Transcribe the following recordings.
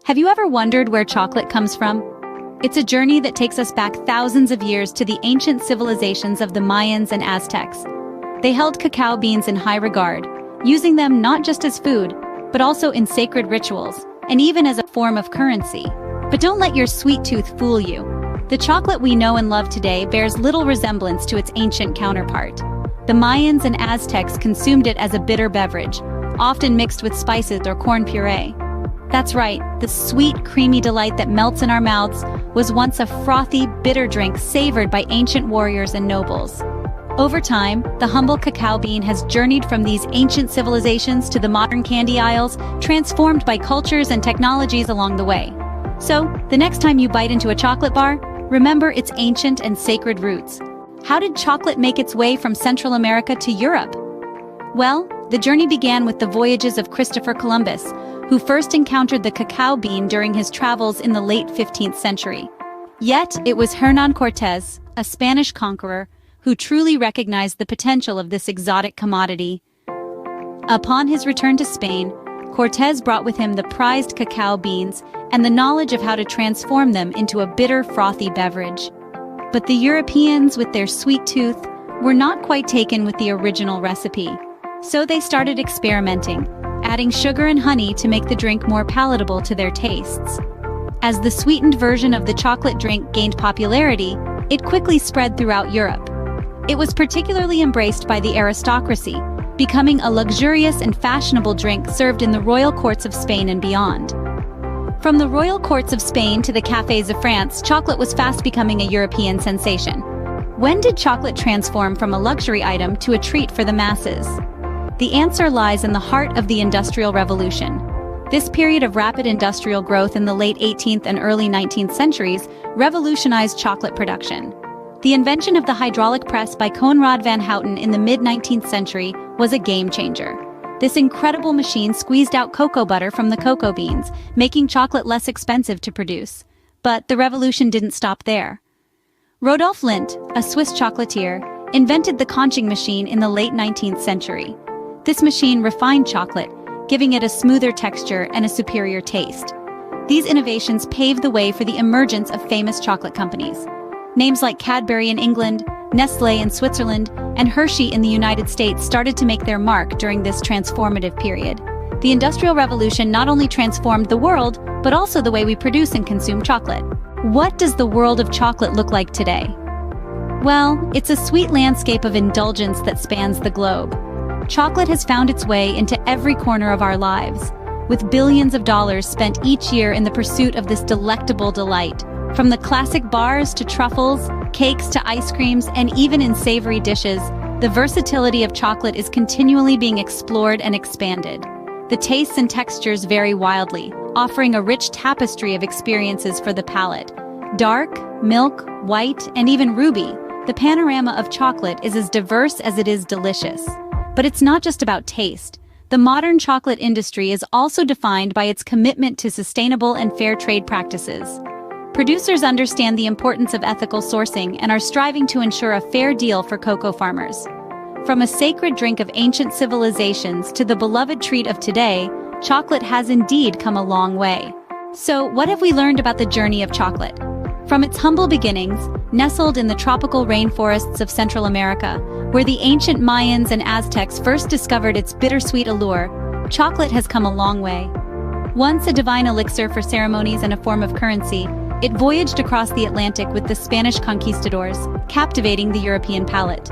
Have you ever wondered where chocolate comes from? It's a journey that takes us back thousands of years to the ancient civilizations of the Mayans and Aztecs. They held cacao beans in high regard, using them not just as food, but also in sacred rituals, and even as a form of currency. But don't let your sweet tooth fool you. The chocolate we know and love today bears little resemblance to its ancient counterpart. The Mayans and Aztecs consumed it as a bitter beverage, often mixed with spices or corn puree. That's right, the sweet, creamy delight that melts in our mouths was once a frothy, bitter drink savored by ancient warriors and nobles. Over time, the humble cacao bean has journeyed from these ancient civilizations to the modern candy aisles, transformed by cultures and technologies along the way. So, the next time you bite into a chocolate bar, remember its ancient and sacred roots. How did chocolate make its way from Central America to Europe? Well, the journey began with the voyages of Christopher Columbus, who first encountered the cacao bean during his travels in the late 15th century. Yet, it was Hernán Cortés, a Spanish conqueror, who truly recognized the potential of this exotic commodity. Upon his return to Spain, Cortés brought with him the prized cacao beans and the knowledge of how to transform them into a bitter, frothy beverage. But the Europeans, with their sweet tooth, were not quite taken with the original recipe. So they started experimenting, adding sugar and honey to make the drink more palatable to their tastes. As the sweetened version of the chocolate drink gained popularity, it quickly spread throughout Europe. It was particularly embraced by the aristocracy, becoming a luxurious and fashionable drink served in the royal courts of Spain and beyond. From the royal courts of Spain to the cafes of France, chocolate was fast becoming a European sensation. When did chocolate transform from a luxury item to a treat for the masses? The answer lies in the heart of the Industrial Revolution. This period of rapid industrial growth in the late 18th and early 19th centuries revolutionized chocolate production. The invention of the hydraulic press by Conrad van Houten in the mid-19th century was a game-changer. This incredible machine squeezed out cocoa butter from the cocoa beans, making chocolate less expensive to produce. But the revolution didn't stop there. Rodolphe Lindt, a Swiss chocolatier, invented the conching machine in the late 19th century. This machine refined chocolate, giving it a smoother texture and a superior taste. These innovations paved the way for the emergence of famous chocolate companies. Names like Cadbury in England, Nestlé in Switzerland, and Hershey in the United States started to make their mark during this transformative period. The Industrial Revolution not only transformed the world, but also the way we produce and consume chocolate. What does the world of chocolate look like today? Well, it's a sweet landscape of indulgence that spans the globe. Chocolate has found its way into every corner of our lives, with billions of dollars spent each year in the pursuit of this delectable delight. From the classic bars to truffles, cakes to ice creams, and even in savory dishes, the versatility of chocolate is continually being explored and expanded. The tastes and textures vary wildly, offering a rich tapestry of experiences for the palate. Dark, milk, white, and even ruby, the panorama of chocolate is as diverse as it is delicious. But it's not just about taste. The modern chocolate industry is also defined by its commitment to sustainable and fair trade practices. Producers understand the importance of ethical sourcing and are striving to ensure a fair deal for cocoa farmers. From a sacred drink of ancient civilizations to the beloved treat of today, chocolate has indeed come a long way. So, what have we learned about the journey of chocolate? From its humble beginnings, nestled in the tropical rainforests of Central America, where the ancient Mayans and Aztecs first discovered its bittersweet allure, chocolate has come a long way. Once a divine elixir for ceremonies and a form of currency, it voyaged across the Atlantic with the Spanish conquistadors, captivating the European palate.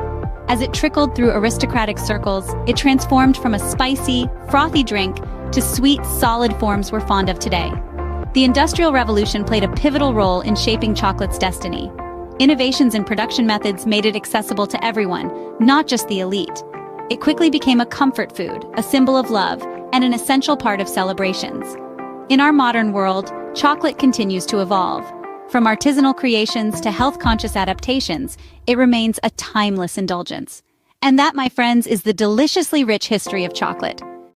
As it trickled through aristocratic circles, it transformed from a spicy, frothy drink to sweet, solid forms we're fond of today. The Industrial Revolution played a pivotal role in shaping chocolate's destiny. Innovations in production methods made it accessible to everyone, not just the elite. It quickly became a comfort food, a symbol of love, and an essential part of celebrations. In our modern world, chocolate continues to evolve. From artisanal creations to health-conscious adaptations, it remains a timeless indulgence. And that, my friends, is the deliciously rich history of chocolate.